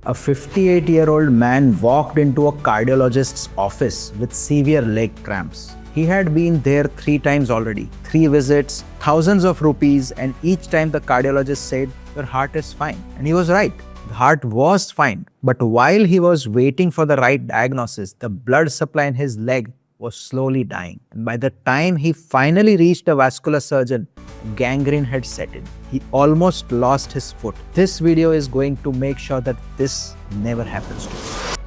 A 58-year-old man walked into a cardiologist's office with severe leg cramps. He had been there 3 times already, 3 visits, thousands of rupees, and each time the cardiologist said, "Your heart is fine." And he was right. The heart was fine. But while he was waiting for the right diagnosis, the blood supply in his leg was slowly dying. And by the time he finally reached a vascular surgeon, gangrene had set in. He almost lost his foot. This video is going to make sure that this never happens to you.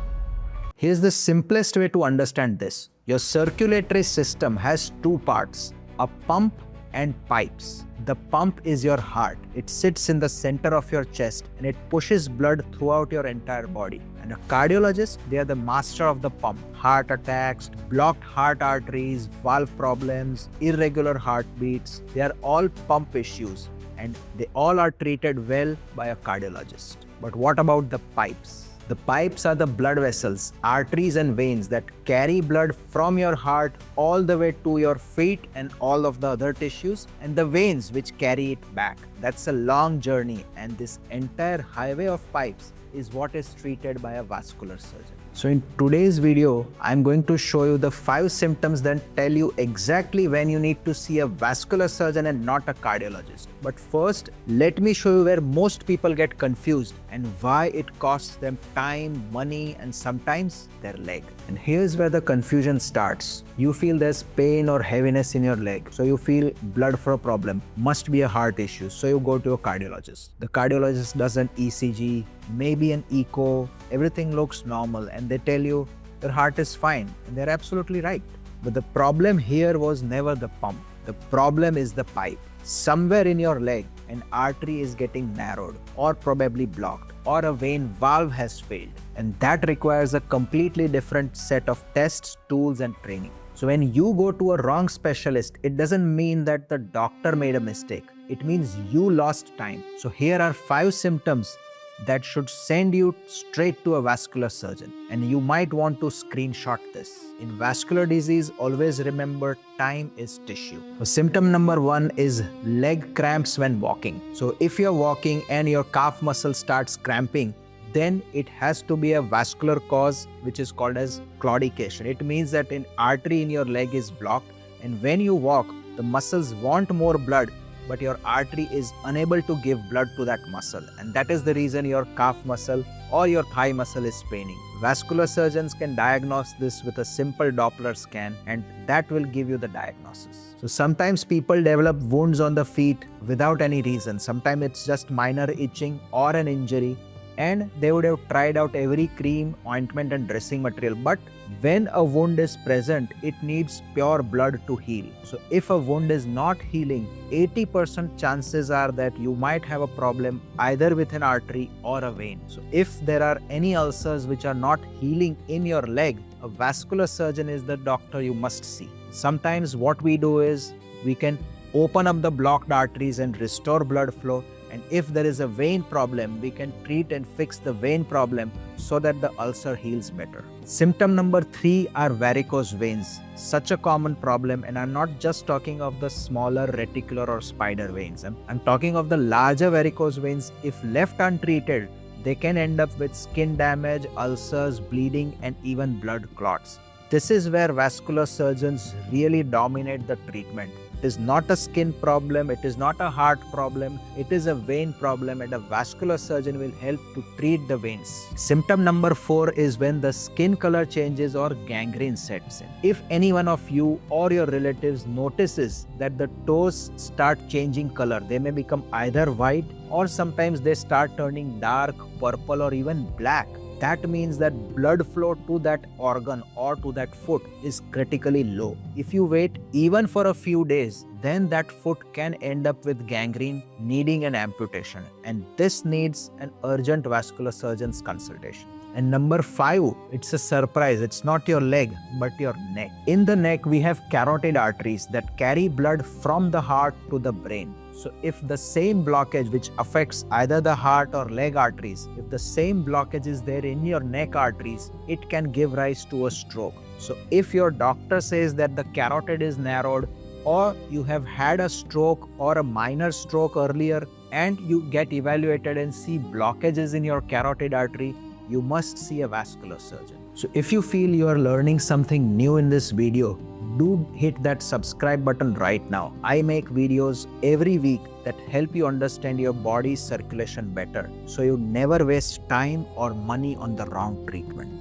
Here's the simplest way to understand this. Your circulatory system has 2 parts, a pump and pipes. The pump is your heart. It sits in the center of your chest and it pushes blood throughout your entire body. And a cardiologist, they are the master of the pump. Heart attacks, blocked heart arteries, valve problems, irregular heartbeats, they are all pump issues and they all are treated well by a cardiologist. But what about the pipes? The pipes are the blood vessels, arteries and veins that carry blood from your heart all the way to your feet and all of the other tissues, and the veins which carry it back. That's a long journey, and this entire highway of pipes is what is treated by a vascular surgeon. So in today's video, I'm going to show you the 5 symptoms that tell you exactly when you need to see a vascular surgeon and not a cardiologist. But first, let me show you where most people get confused and why it costs them time, money, and sometimes their leg. And here's where the confusion starts. You feel there's pain or heaviness in your leg. So you feel blood flow problem. Must be a heart issue. So you go to a cardiologist. The cardiologist does an ECG, maybe an echo. Everything looks normal and they tell you your heart is fine. And they're absolutely right. But the problem here was never the pump. The problem is the pipe. Somewhere in your leg, an artery is getting narrowed or probably blocked, or a vein valve has failed. And that requires a completely different set of tests, tools, and training. So when you go to a wrong specialist, it doesn't mean that the doctor made a mistake. It means you lost time. So here are 5 symptoms that should send you straight to a vascular surgeon. And you might want to screenshot this. In vascular disease, always remember time is tissue. So symptom number 1 is leg cramps when walking. So if you're walking and your calf muscle starts cramping, then it has to be a vascular cause which is called as claudication. It means that an artery in your leg is blocked, and when you walk, the muscles want more blood, but your artery is unable to give blood to that muscle, and that is the reason your calf muscle or your thigh muscle is paining. Vascular surgeons can diagnose this with a simple Doppler scan, and that will give you the diagnosis. So sometimes people develop wounds on the feet without any reason. Sometimes it's just minor itching or an injury, and they would have tried out every cream, ointment and dressing material. But when a wound is present, it needs pure blood to heal. So if a wound is not healing, 80% chances are that you might have a problem either with an artery or a vein. So if there are any ulcers which are not healing in your leg, a vascular surgeon is the doctor you must see. Sometimes what we do is we can open up the blocked arteries and restore blood flow. And if there is a vein problem, we can treat and fix the vein problem so that the ulcer heals better. Symptom number 3 are varicose veins. Such a common problem, and I'm not just talking of the smaller reticular or spider veins. I'm talking of the larger varicose veins. If left untreated, they can end up with skin damage, ulcers, bleeding, and even blood clots. This is where vascular surgeons really dominate the treatment. It is not a skin problem, it is not a heart problem, it is a vein problem, and a vascular surgeon will help to treat the veins. Symptom number 4 is when the skin color changes or gangrene sets in. If any one of you or your relatives notices that the toes start changing color, they may become either white or sometimes they start turning dark, purple or even black. That means that blood flow to that organ or to that foot is critically low. If you wait even for a few days, then that foot can end up with gangrene, needing an amputation. And this needs an urgent vascular surgeon's consultation. And number 5, it's a surprise. It's not your leg, but your neck. In the neck, we have carotid arteries that carry blood from the heart to the brain. So if the same blockage which affects either the heart or leg arteries, if the same blockage is there in your neck arteries, it can give rise to a stroke. So if your doctor says that the carotid is narrowed, or you have had a stroke or a minor stroke earlier and you get evaluated and see blockages in your carotid artery, you must see a vascular surgeon. So if you feel you are learning something new in this video, do hit that subscribe button right now. I make videos every week that help you understand your body's circulation better, so you never waste time or money on the wrong treatment.